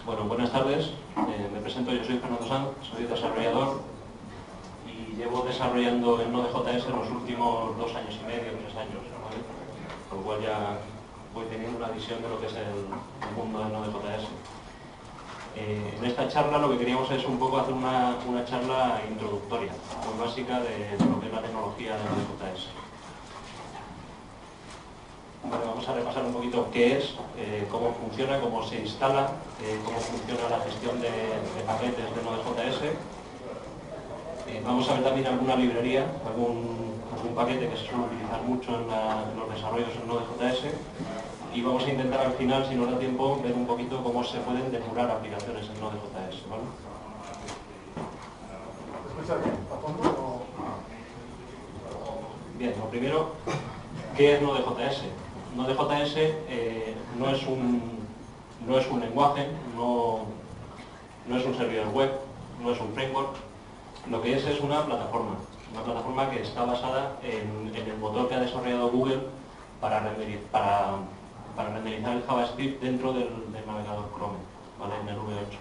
Bueno, buenas tardes. Me presento, yo soy Fernando Sanz, soy desarrollador y llevo desarrollando en Node.js los últimos 2 años y medio, 3 años, ¿vale? Con lo cual ya voy teniendo una visión de lo que es el mundo de Node.js. En esta charla lo que queríamos es un poco hacer una charla introductoria, muy básica de lo que es la tecnología de Node.js. Bueno, vamos a repasar un poquito qué es, cómo funciona, cómo se instala, cómo funciona la gestión de paquetes de Node.js. Vamos a ver también alguna librería, algún paquete que se suele utilizar mucho en los desarrollos en Node.js. Y vamos a intentar al final, si nos da tiempo, ver un poquito cómo se pueden depurar aplicaciones en Node.js, ¿vale? Bien, lo primero, ¿qué es Node.js? Node.js no es un lenguaje, no es un servidor web, no es un framework. Lo que es una plataforma que está basada en el motor que ha desarrollado Google para renderizar el JavaScript dentro del navegador Chrome, ¿vale? En el V8.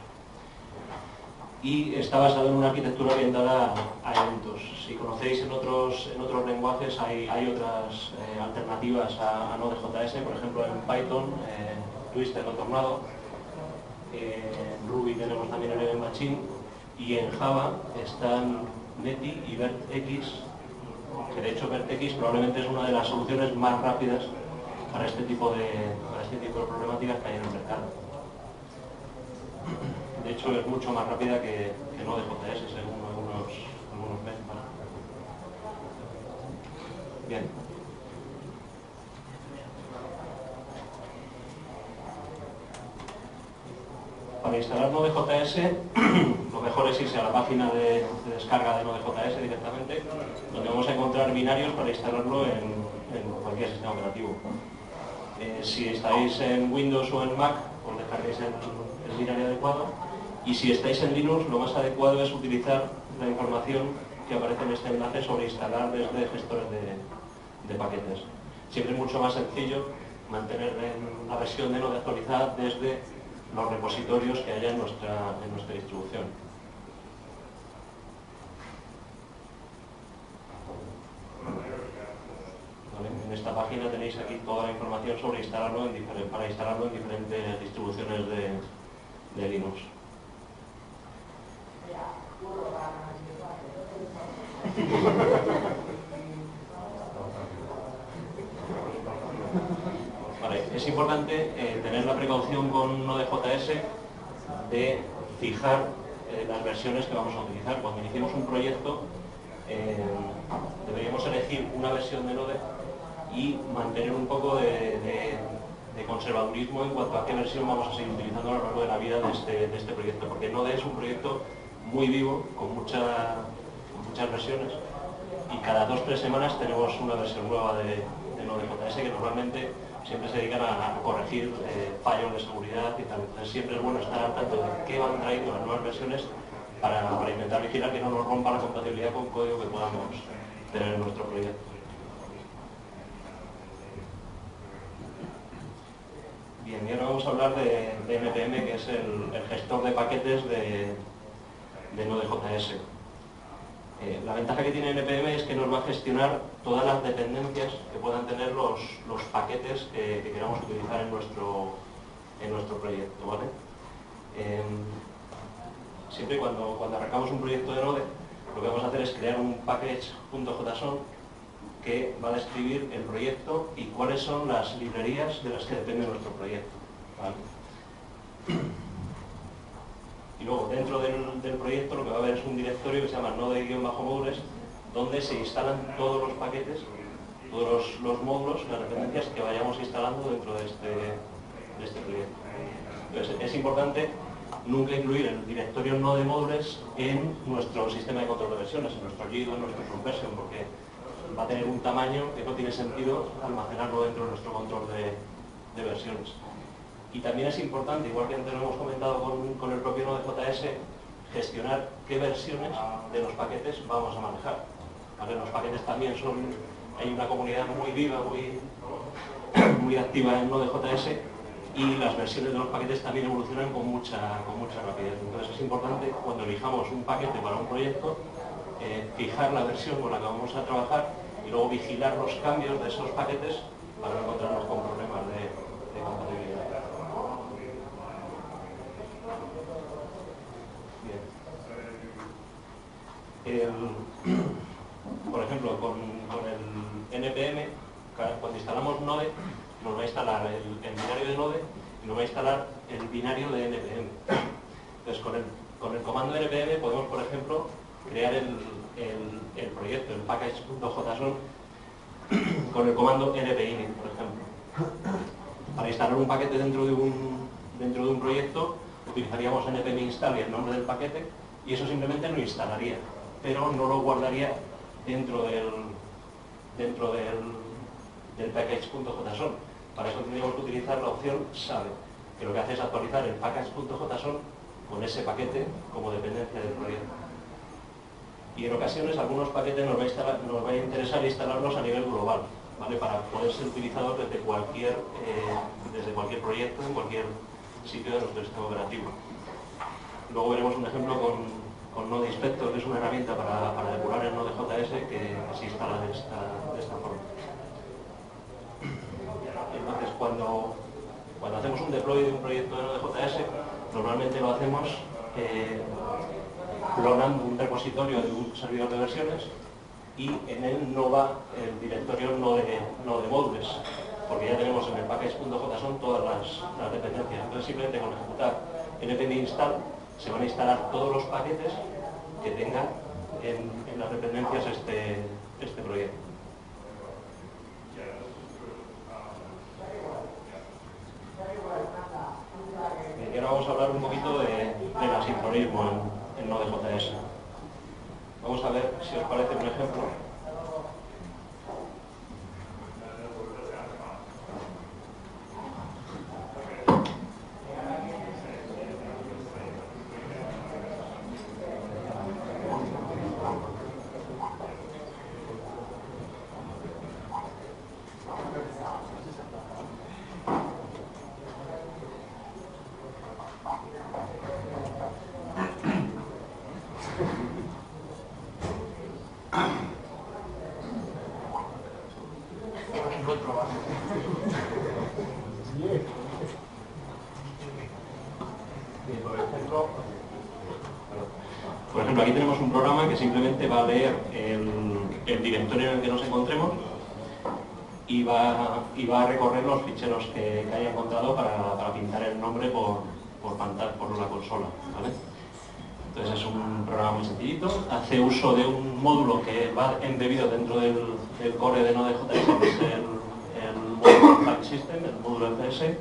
Y está basado en una arquitectura orientada a eventos. Si conocéis en otros lenguajes hay otras alternativas a Node.js, por ejemplo en Python, Twister o Tornado, en Ruby tenemos también el Machine, y en Java están Netty y VertX, que de hecho VertX probablemente es una de las soluciones más rápidas para este tipo de problemáticas que hay en el mercado. De hecho es mucho más rápida que Node.js, según algunos ven. Bien. Para instalar Node.js, lo mejor es irse a la página de descarga de Node.js directamente, donde vamos a encontrar binarios para instalarlo en cualquier sistema operativo. Si estáis en Windows o en Mac, pues descarguéis el binario adecuado. Y si estáis en Linux, lo más adecuado es utilizar la información que aparece en este enlace sobre instalar desde gestores de paquetes. Siempre es mucho más sencillo mantener la versión de Node actualizada desde los repositorios que haya en nuestra distribución. ¿Vale? En esta página tenéis aquí toda la información sobre para instalarlo en diferentes distribuciones de Linux. Vale, es importante tener la precaución con Node.js de fijar las versiones que vamos a utilizar. Cuando iniciemos un proyecto deberíamos elegir una versión de Node y mantener un poco de conservadurismo en cuanto a qué versión vamos a seguir utilizando a lo largo de la vida de este proyecto, porque Node es un proyecto muy vivo, con muchas versiones, y cada 2 o 3 semanas tenemos una versión nueva de Node.js que normalmente siempre se dedican a corregir fallos de seguridad y tal. Entonces siempre es bueno estar al tanto de qué van trayendo las nuevas versiones para intentar vigilar que no nos rompa la compatibilidad con código que podamos tener en nuestro proyecto. Bien, y ahora vamos a hablar de NPM, que es el gestor de paquetes de Node.js. La ventaja que tiene NPM es que nos va a gestionar todas las dependencias que puedan tener los paquetes que queramos utilizar en nuestro proyecto, ¿vale? Siempre cuando arrancamos un proyecto de Node, lo que vamos a hacer es crear un package.json que va a describir el proyecto y cuáles son las librerías de las que depende nuestro proyecto, ¿vale? Y luego dentro del proyecto lo que va a haber es un directorio que se llama node-modules, donde se instalan todos los paquetes, todos los módulos, las dependencias que vayamos instalando dentro de este proyecto. Entonces es importante nunca incluir el directorio node-modules en nuestro sistema de control de versiones, en nuestro GIDO, en nuestro subversion, porque va a tener un tamaño que no tiene sentido almacenarlo dentro de nuestro control de versiones. Y también es importante, igual que antes lo hemos comentado con el propio Node.js, gestionar qué versiones de los paquetes vamos a manejar. ¿Vale? Los paquetes también hay una comunidad muy viva, muy activa en Node.js, y las versiones de los paquetes también evolucionan con mucha rapidez. Entonces es importante, cuando elijamos un paquete para un proyecto, fijar la versión con la que vamos a trabajar y luego vigilar los cambios de esos paquetes para no encontrarnos con problemas de compatibilidad. Por ejemplo, con el NPM, cuando instalamos Node, nos va a instalar el binario de Node y nos va a instalar el binario de NPM. Entonces, con el comando NPM podemos, por ejemplo, crear el proyecto, el package.json, con el comando npinit, por ejemplo. Para instalar un paquete dentro de un proyecto, utilizaríamos npm install y el nombre del paquete, y eso simplemente lo instalaría, pero no lo guardaría dentro del package.json. Para eso tendríamos que utilizar la opción save, que lo que hace es actualizar el package.json con ese paquete como dependencia del proyecto. Y en ocasiones algunos paquetes nos va a interesar instalarlos a nivel global, ¿vale? Para poder ser utilizados desde cualquier proyecto, en cualquier sitio de nuestro sistema operativo. Luego veremos un ejemplo con Node Inspector, que es una herramienta para depurar el Node.js que se instala de esta forma. Entonces, cuando hacemos un deploy de un proyecto de Node.js, normalmente lo hacemos clonando un repositorio de un servidor de versiones, y en él no va el directorio Node modules, porque ya tenemos en el package.json todas las dependencias. Entonces, simplemente con ejecutar npm install se van a instalar todos los paquetes que tenga en las dependencias este proyecto. Y ahora vamos a hablar un poquito del asincronismo en Node.js. Vamos a ver si os parece un ejemplo. Por ejemplo, aquí tenemos un programa que simplemente va a leer el directorio en el que nos encontremos y va a recorrer los ficheros que haya encontrado para pintar el nombre por pantalla, por la consola, ¿vale? Entonces es un programa muy sencillito, hace uso de un módulo que va embebido dentro del core de Node.js, que es el módulo File System, el módulo FS,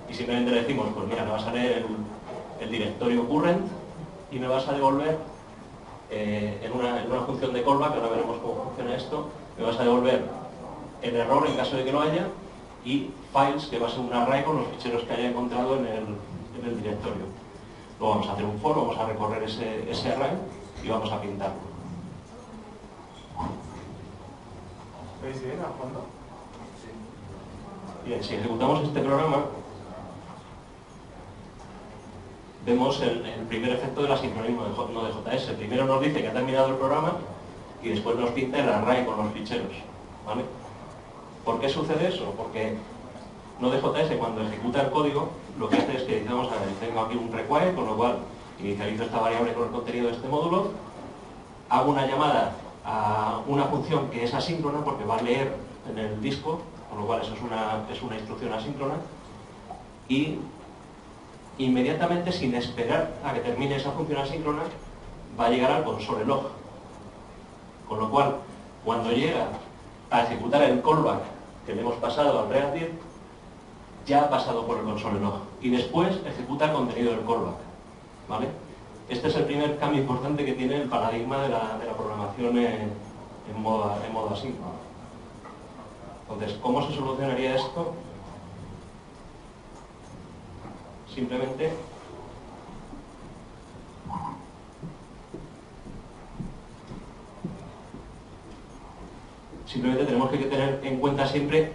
y simplemente le decimos, pues mira, me vas a leer el directorio current y me vas a devolver en una función de callback, ahora veremos cómo funciona esto, me vas a devolver el error en caso de que lo haya, y files, que va a ser un array con los ficheros que haya encontrado en el directorio. Luego vamos a hacer un for, vamos a recorrer ese array y vamos a pintarlo. ¿Veis bien a fondo? Bien, si ejecutamos este programa, vemos el primer efecto del asincronismo de Node.js. Primero nos dice que ha terminado el programa y después nos pinta el array con los ficheros, ¿vale? ¿Por qué sucede eso? Porque Node.js, cuando ejecuta el código, lo que hace es que dice, vamos a ver, tengo aquí un require, con lo cual inicializo esta variable con el contenido de este módulo, hago una llamada a una función que es asíncrona porque va a leer en el disco, con lo cual eso es una instrucción asíncrona, y inmediatamente, sin esperar a que termine esa función asíncrona, va a llegar al console log. Con lo cual, cuando llega a ejecutar el callback que le hemos pasado al reactive, ya ha pasado por el console log. Y después ejecuta el contenido del callback, ¿vale? Este es el primer cambio importante que tiene el paradigma de la programación en modo asíncrono. Entonces, ¿cómo se solucionaría esto? Simplemente tenemos que tener en cuenta siempre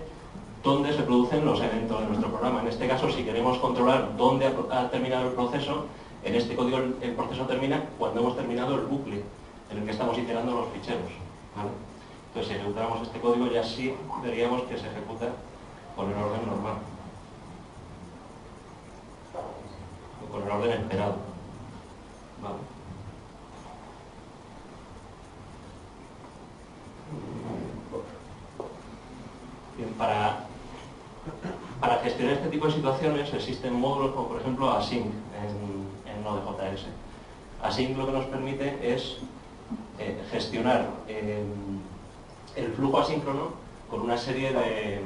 dónde se producen los eventos de nuestro programa. En este caso, si queremos controlar dónde ha terminado el proceso, en este código el proceso termina cuando hemos terminado el bucle en el que estamos iterando los ficheros, ¿vale? Entonces, si ejecutamos este código, ya sí veríamos que se ejecuta con el orden normal, o con el orden esperado, ¿vale? Bien, para gestionar este tipo de situaciones existen módulos como por ejemplo Async en Node.js. Async lo que nos permite es gestionar el flujo asíncrono con una serie de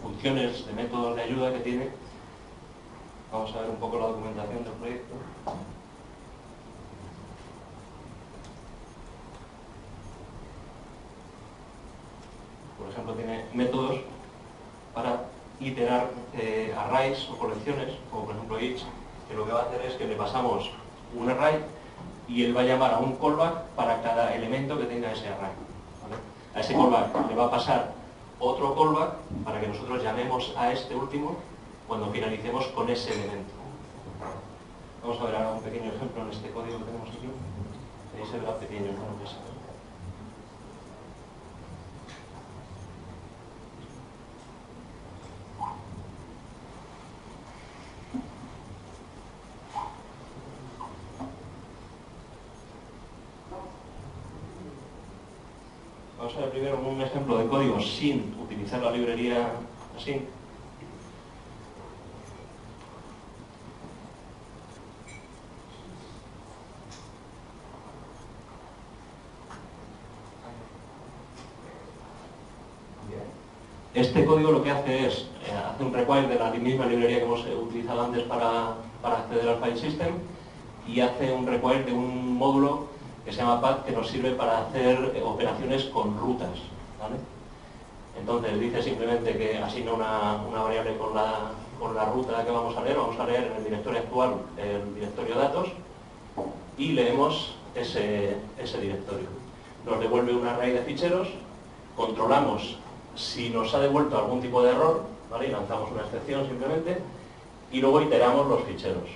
funciones, de métodos de ayuda que tiene. Vamos a ver un poco la documentación del proyecto. Por ejemplo, tiene métodos para iterar arrays o colecciones, como por ejemplo each, que lo que va a hacer es que le pasamos un array y él va a llamar a un callback para cada elemento que tenga ese array, ¿vale? A ese callback le va a pasar otro callback para que nosotros llamemos a este último cuando finalicemos con ese elemento. Vamos a ver ahora un pequeño ejemplo en este código que tenemos aquí. Ahí se verá pequeño, ¿no? Vamos a ver primero un ejemplo de código sin utilizar la librería Async. Este código lo que hace es, hace un require de la misma librería que hemos utilizado antes para acceder al file system, y hace un require de un módulo que se llama path, que nos sirve para hacer operaciones con rutas, ¿vale? Entonces dice simplemente que asigna una variable con la ruta que vamos a leer en el directorio actual, el directorio datos, y leemos ese directorio. Nos devuelve un array de ficheros, controlamos si nos ha devuelto algún tipo de error, ¿vale? Y lanzamos una excepción simplemente, y luego iteramos los ficheros,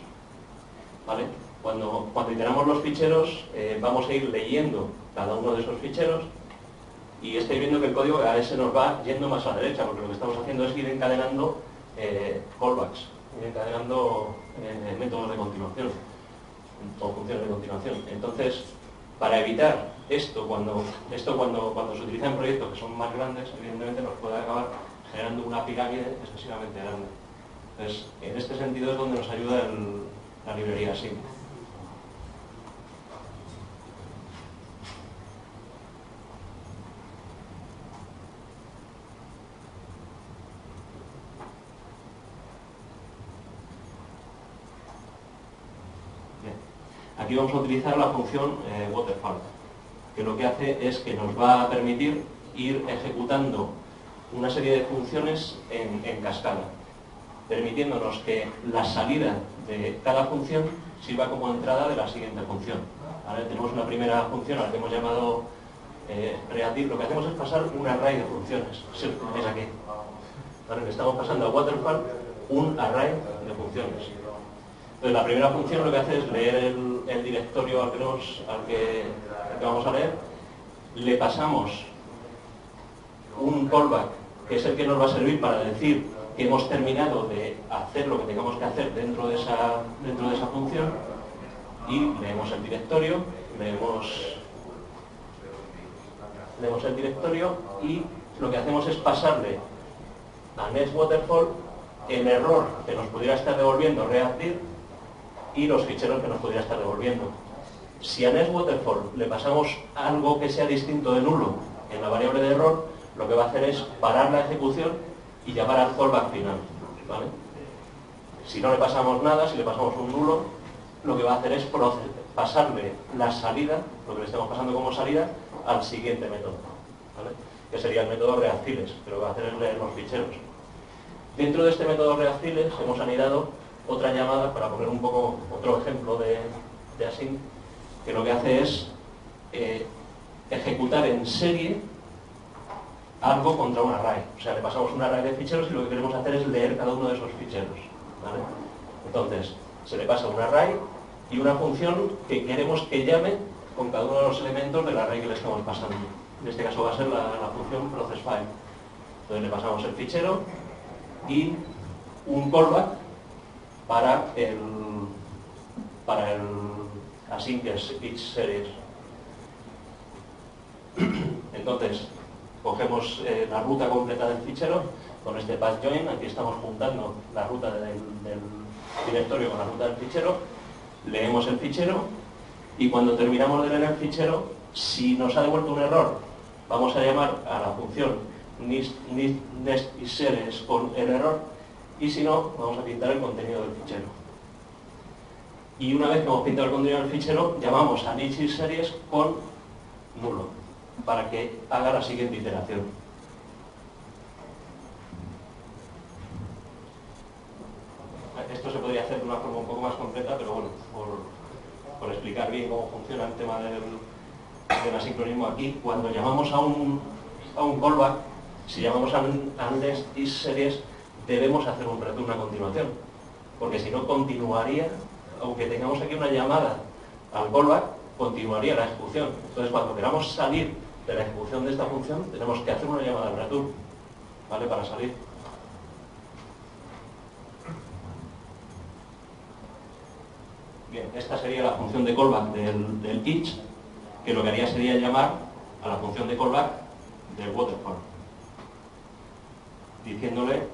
¿vale? Cuando iteramos los ficheros, vamos a ir leyendo cada uno de esos ficheros, y estáis viendo que el código a veces nos va yendo más a la derecha, porque lo que estamos haciendo es ir encadenando callbacks, ir encadenando métodos de continuación, o funciones de continuación. Entonces, para evitar esto cuando se utiliza en proyectos que son más grandes, evidentemente nos puede acabar generando una pirámide excesivamente grande. Entonces, en este sentido es donde nos ayuda la librería Async. Aquí vamos a utilizar la función waterfall, que lo que hace es que nos va a permitir ir ejecutando una serie de funciones en cascada, permitiéndonos que la salida de cada función sirva como entrada de la siguiente función. Ahora tenemos una primera función a la que hemos llamado reactive. Lo que hacemos es pasar un array de funciones. Es aquí. ¿Vale? Le estamos pasando a waterfall un array de funciones. Entonces, la primera función lo que hace es leer el directorio al que vamos a leer, le pasamos un callback, que es el que nos va a servir para decir que hemos terminado de hacer lo que tengamos que hacer dentro de esa función, y leemos el directorio, y lo que hacemos es pasarle a NextWaterfall el error que nos pudiera estar devolviendo reactive y los ficheros que nos pudiera estar devolviendo. Si a NextWaterfall le pasamos algo que sea distinto de nulo en la variable de error, lo que va a hacer es parar la ejecución y llamar al callback final, ¿vale? Si no le pasamos nada, si le pasamos un nulo, lo que va a hacer es pasarle la salida, lo que le estamos pasando como salida, al siguiente método, ¿vale? Que sería el método reactiles, que lo que va a hacer es leer los ficheros. Dentro de este método reactiles hemos anidado otra llamada, para poner un poco otro ejemplo de async, que lo que hace es ejecutar en serie algo contra un array. O sea, le pasamos un array de ficheros y lo que queremos hacer es leer cada uno de esos ficheros, ¿vale? Entonces, se le pasa un array y una función que queremos que llame con cada uno de los elementos del array que le estamos pasando. En este caso va a ser la función processFile. Entonces le pasamos el fichero y un callback para el async que es each series. Entonces, cogemos la ruta completa del fichero con este path join. Aquí estamos juntando la ruta del directorio con la ruta del fichero. Leemos el fichero y cuando terminamos de leer el fichero, si nos ha devuelto un error, vamos a llamar a la función nest_series con el error, y si no, vamos a pintar el contenido del fichero. Y una vez que hemos pintado el contenido del fichero, llamamos a nest_series con nulo, para que haga la siguiente iteración. Esto se podría hacer de una forma un poco más completa, pero bueno, por explicar bien cómo funciona el tema del asincronismo aquí, cuando llamamos a un callback, si llamamos a nest_series, debemos hacer un return a continuación, porque si no continuaría, aunque tengamos aquí una llamada al callback, continuaría la ejecución. Entonces, cuando queramos salir de la ejecución de esta función, tenemos que hacer una llamada al return, ¿vale? Para salir. Bien, esta sería la función de callback del each, que lo que haría sería llamar a la función de callback del waterfall, diciéndole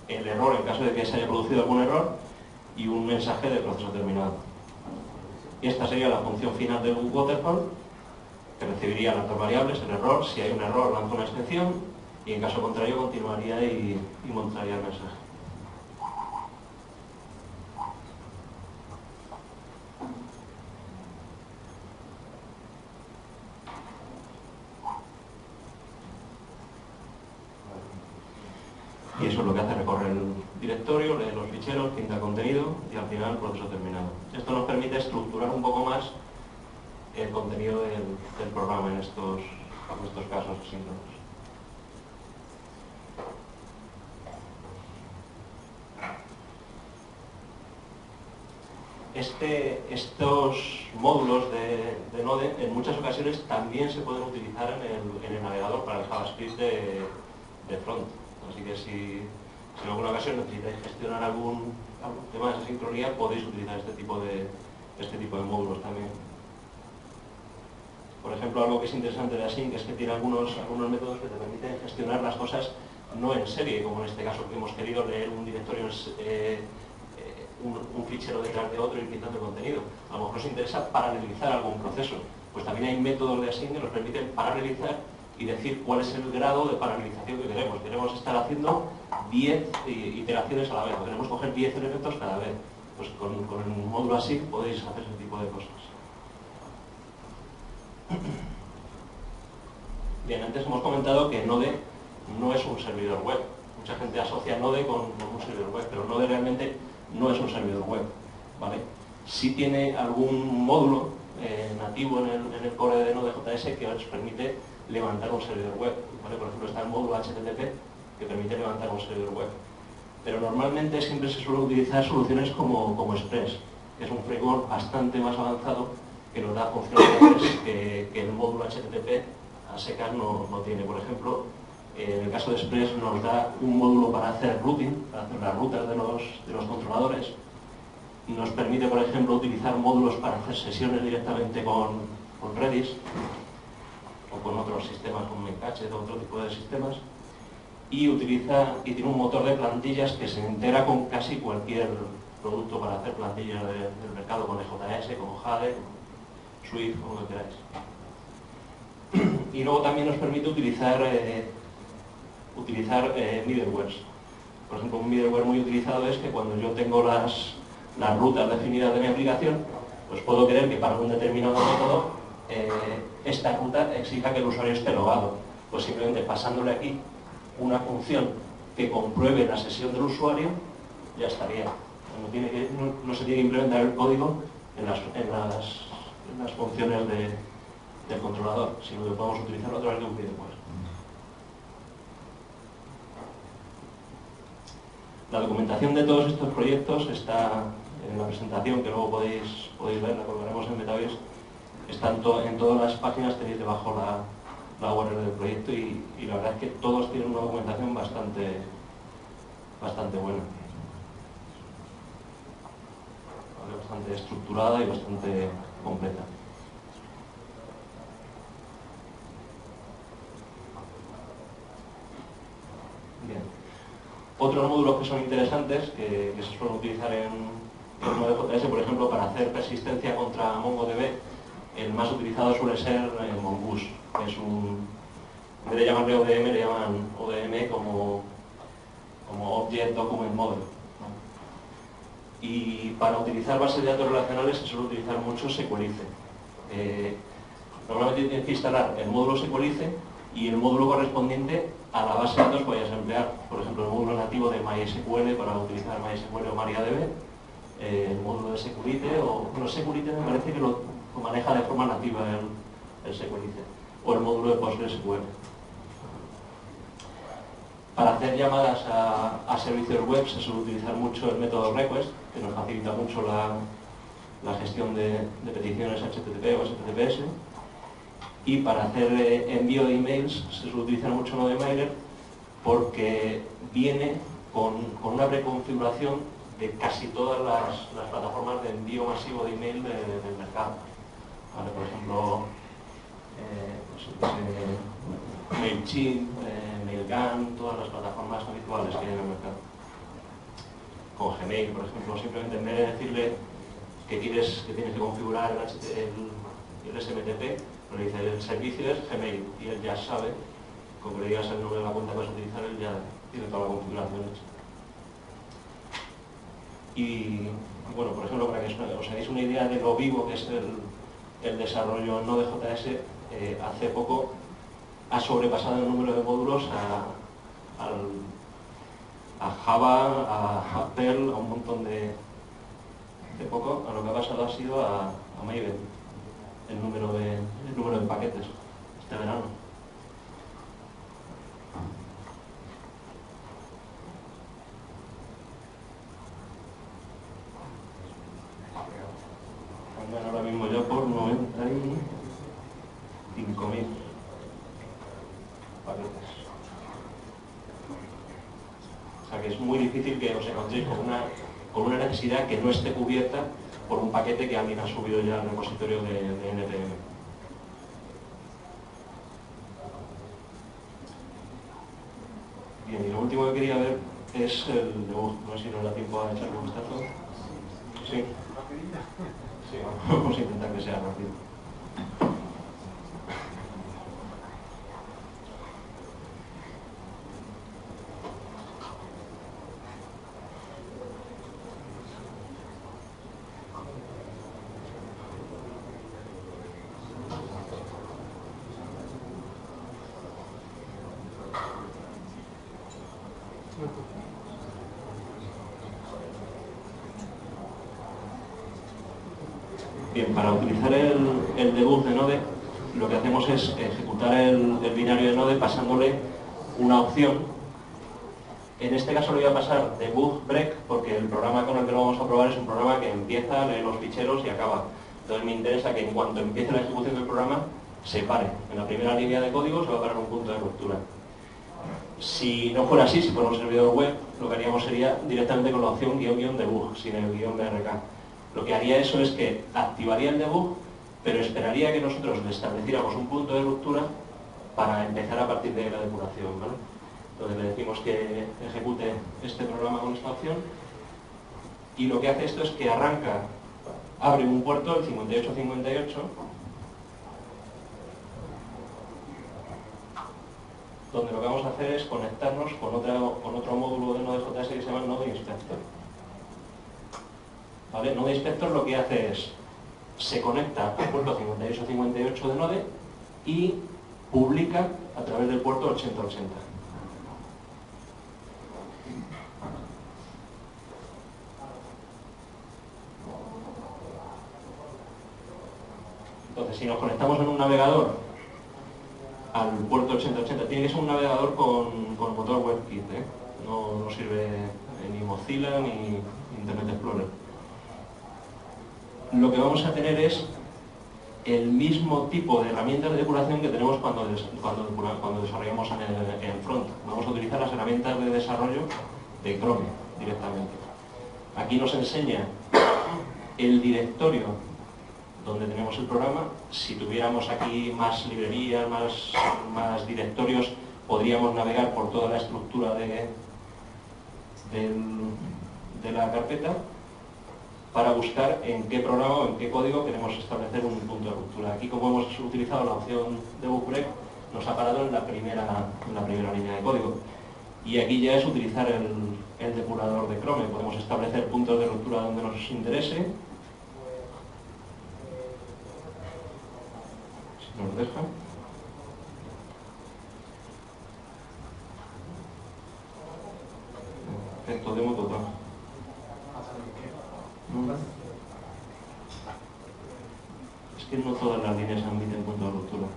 el error en caso de que se haya producido algún error y un mensaje de proceso terminado. Y esta sería la función final del waterfall, que recibiría las dos variables, el error. Si hay un error, lanza una excepción, y en caso contrario continuaría y mostraría el mensaje. Y eso es lo que hace: recorre el directorio, lee los ficheros, pinta el contenido y al final el proceso terminado. Esto nos permite estructurar un poco más el contenido del programa en estos casos síncronos. Estos módulos de Node en muchas ocasiones también se pueden utilizar en el navegador para el JavaScript de front. Así que si en alguna ocasión necesitáis gestionar algún tema de sincronía, podéis utilizar este tipo de módulos también. Por ejemplo, algo que es interesante de Async es que tiene algunos métodos que te permiten gestionar las cosas no en serie, como en este caso que hemos querido leer un directorio, un fichero detrás de otro y pintando el contenido. A lo mejor os interesa paralelizar algún proceso. Pues también hay métodos de Async que nos permiten paralelizar y decir cuál es el grado de paralelización que queremos. Queremos estar haciendo 10 iteraciones a la vez, o queremos coger 10 elementos cada vez. Pues con el módulo Async podéis hacer ese tipo de cosas. Bien, antes hemos comentado que Node no es un servidor web. Mucha gente asocia Node con un servidor web, pero Node realmente no es un servidor web, ¿vale? Sí tiene algún módulo nativo en el core de Node.js que os permite levantar un servidor web, ¿vale? Por ejemplo, está el módulo HTTP que permite levantar un servidor web. Pero normalmente siempre se suelen utilizar soluciones como Express, que es un framework bastante más avanzado que nos da funcionalidades que el módulo HTTP a secas no tiene. Por ejemplo, en el caso de Express nos da un módulo para hacer routing, para hacer las rutas de los controladores. Nos permite, por ejemplo, utilizar módulos para hacer sesiones directamente con Redis o con otros sistemas como Memcache o otro tipo de sistemas. Y tiene un motor de plantillas que se integra con casi cualquier producto para hacer plantillas del mercado, con EJS, con Jade, con Swift, como lo queráis. Y luego también nos permite utilizar middlewares. Por ejemplo, un middleware muy utilizado es que cuando yo tengo las rutas definidas de mi aplicación, pues puedo querer que para un determinado método esta ruta exija que el usuario esté logado. Pues simplemente pasándole aquí una función que compruebe la sesión del usuario, ya estaría. No se tiene que implementar el código en las funciones del controlador, sino que podemos utilizarlo a través de un middleware. La documentación de todos estos proyectos está en la presentación, que luego podéis ver, la colgaremos en Metabase. Está en todas las páginas, tenéis debajo la URL del proyecto y la verdad es que todos tienen una documentación bastante buena. Bastante estructurada y bastante completa. Bien. Otros módulos que son interesantes, que se suelen utilizar en Node.js, por ejemplo, para hacer persistencia contra MongoDB, el más utilizado suele ser Mongoose, que es en vez de llamarle ODM, le llaman ODM como Object Document Model. Y para utilizar bases de datos relacionales se suele utilizar mucho Sequelize. Normalmente tienes que instalar el módulo Sequelize y el módulo correspondiente a la base de datos que vayas a emplear. Por ejemplo, el módulo nativo de MySQL para utilizar MySQL o MariaDB, el módulo de Sequelize, Sequelize me parece que lo maneja de forma nativa el Sequelize, o el módulo de PostgreSQL. Para hacer llamadas a servicios web se suele utilizar mucho el método request, que nos facilita mucho la gestión de peticiones HTTP o HTTPS. Y para hacer envío de emails se suele utilizar mucho NodeMailer porque viene con una preconfiguración de casi todas las plataformas de envío masivo de email del mercado. ¿Vale? Por ejemplo, MailChimp, Mailgun, todas las plataformas habituales que hay en el mercado. Con Gmail, por ejemplo, simplemente en vez de decirle que tienes que configurar el SMTP, le dice el servicio es Gmail y él ya sabe, con que le digas el nombre de la cuenta que vas a utilizar, él ya tiene toda la configuración hecha. Y bueno, por ejemplo, para que os hagáis una idea de lo vivo que es el desarrollo Node.js, hace poco ha sobrepasado el número de módulos a Java, a Perl, a un montón de poco. A lo que ha pasado ha sido a Maven, el número de paquetes este verano. Andan ahora mismo ya por 95.000 paquetes. O sea que es muy difícil que os encontréis con una necesidad que no esté cubierta por un paquete que alguien ha subido ya al repositorio de NPM. Bien, y lo último que quería ver es el debug. No sé si nos da tiempo a echarle un vistazo. Sí. Sí, vamos a intentar que sea rápido. Bien, para utilizar el debug de Node, lo que hacemos es ejecutar el binario de Node pasándole una opción. En este caso le voy a pasar debug break porque el programa con el que lo vamos a probar es un programa que empieza, lee los ficheros y acaba. Entonces me interesa que en cuanto empiece la ejecución del programa se pare. En la primera línea de código se va a parar un punto de ruptura. Si no fuera así, si fuera un servidor web, lo que haríamos sería directamente con la opción --debug, sin el --brk. Lo que haría eso es que activaría el debug, pero esperaría que nosotros le estableciéramos un punto de ruptura para empezar a partir de la depuración, ¿vale? Entonces le decimos que ejecute este programa con esta opción y lo que hace esto es que arranca, abre un puerto, el 5858, donde lo que vamos a hacer es conectarnos con otro módulo de Node.js que se llama Node Inspector. ¿Vale? Node Inspector lo que hace es, se conecta al puerto 5858 de Node y publica a través del puerto 8080. Entonces, si nos conectamos en un navegador al puerto 8080, tiene que ser un navegador con motor WebKit, ¿eh? No sirve ni Mozilla ni Internet Explorer. Lo que vamos a tener es el mismo tipo de herramientas de depuración que tenemos cuando desarrollamos en front. Vamos a utilizar las herramientas de desarrollo de Chrome directamente. Aquí nos enseña el directorio donde tenemos el programa. Si tuviéramos aquí más librerías, más directorios, podríamos navegar por toda la estructura de la carpeta para buscar en qué programa o en qué código queremos establecer un punto de ruptura. Aquí, como hemos utilizado la opción de book break, nos ha parado en la primera línea de código. Y aquí ya es utilizar el depurador de Chrome. Podemos establecer puntos de ruptura donde nos interese. Si nos deja. Efecto demo total. Es que no todas las líneas admiten punto de ruptura.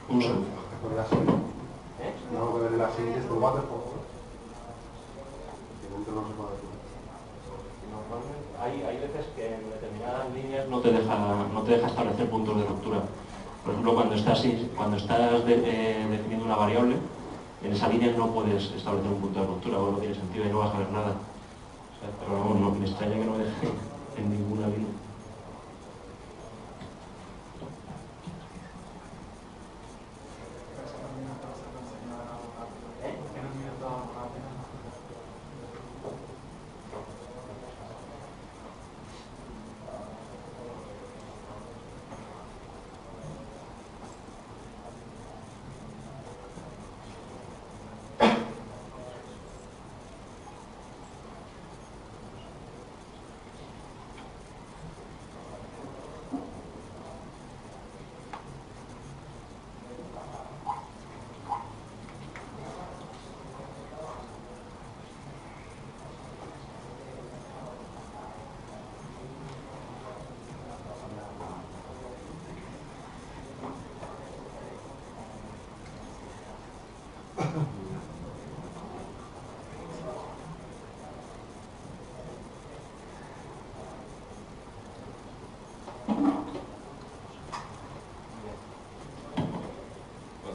Un segundo. No, ver las siguientes formatos, por favor. No se puede hacer. Hay veces que en determinadas líneas no te deja establecer puntos de ruptura. Por ejemplo, cuando estás definiendo una variable, en esa línea no puedes establecer un punto de ruptura, o no tiene sentido y no vas a ver nada. O sea, pero vamos, no, me extraña que no me deje en ninguna línea.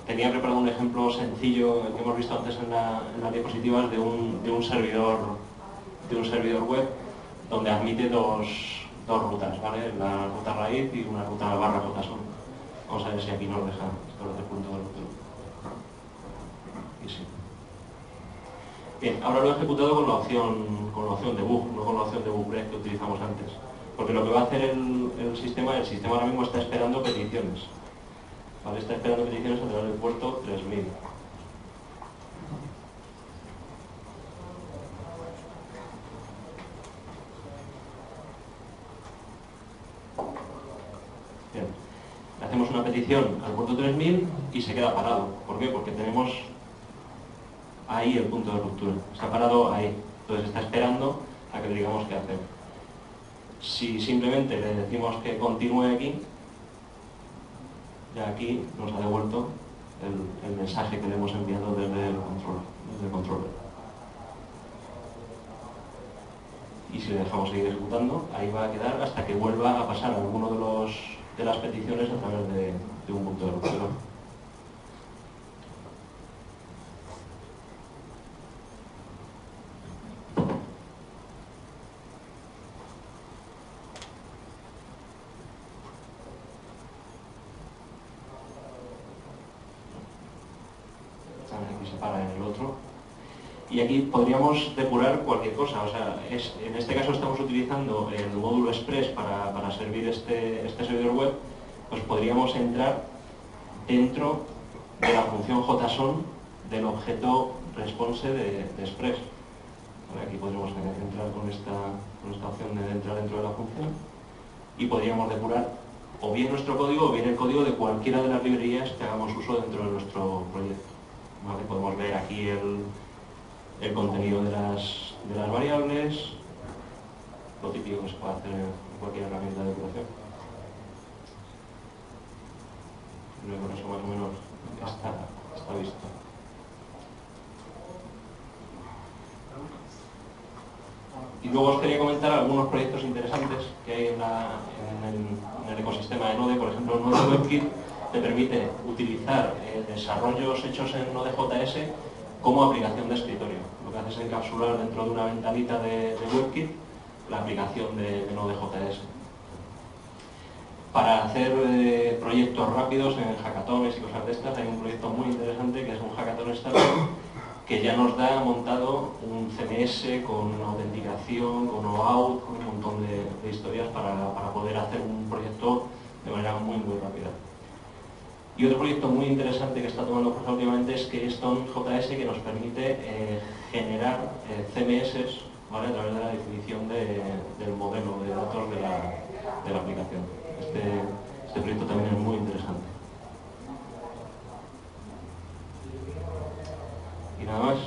Tenía preparado un ejemplo sencillo que hemos visto antes en las diapositivas de un servidor web donde admite dos rutas, ¿vale? La ruta raíz y una ruta barra JSON. Vamos a ver si aquí nos deja establecer punto de ruptura. Y sí. Bien, ahora lo he ejecutado con la opción debug, no con la opción debug break que utilizamos antes. Porque lo que va a hacer el sistema ahora mismo está esperando peticiones. ¿Vale? Está esperando peticiones a través del puerto 3000. Bien. Hacemos una petición al puerto 3000 y se queda parado. ¿Por qué? Porque tenemos ahí el punto de ruptura. Está parado ahí. Entonces está esperando a que le digamos qué hacer. Si simplemente le decimos que continúe aquí, ya aquí nos ha devuelto el mensaje que le hemos enviado desde el controller. Y si le dejamos seguir ejecutando, ahí va a quedar hasta que vuelva a pasar alguno de las peticiones a través de un punto de ruptura. Aquí se para en el otro. Y aquí podríamos depurar cualquier cosa. O sea, en este caso estamos utilizando el módulo Express para servir este servidor web. Pues podríamos entrar dentro de la función JSON del objeto response de Express. Vale, aquí podríamos entrar con esta opción de entrar dentro de la función y podríamos depurar o bien nuestro código o bien el código de cualquiera de las librerías que hagamos uso dentro de nuestro proyecto. ¿Vale? Podemos ver aquí el contenido de las variables, lo típico que se puede hacer en cualquier herramienta de depuración. Creo que con eso más o menos está visto. Y luego os quería comentar algunos proyectos interesantes que hay en el ecosistema de Node. Por ejemplo, Node WebKit te permite utilizar desarrollos hechos en Node.js como aplicación de escritorio. Lo que hace es encapsular dentro de una ventanita de WebKit la aplicación de Node.js. Para hacer proyectos rápidos en hackatones y cosas de estas, hay un proyecto muy interesante que es un hackathon startup que ya nos da montado un CMS con autenticación, con OAuth, con un montón de historias para poder hacer un proyecto de manera muy rápida. Y otro proyecto muy interesante que está tomando fuerza últimamente es Keystone.js, que nos permite generar CMS, ¿vale?, a través de la definición del modelo de datos de la aplicación. Este proyecto también es muy interesante. Y nada más.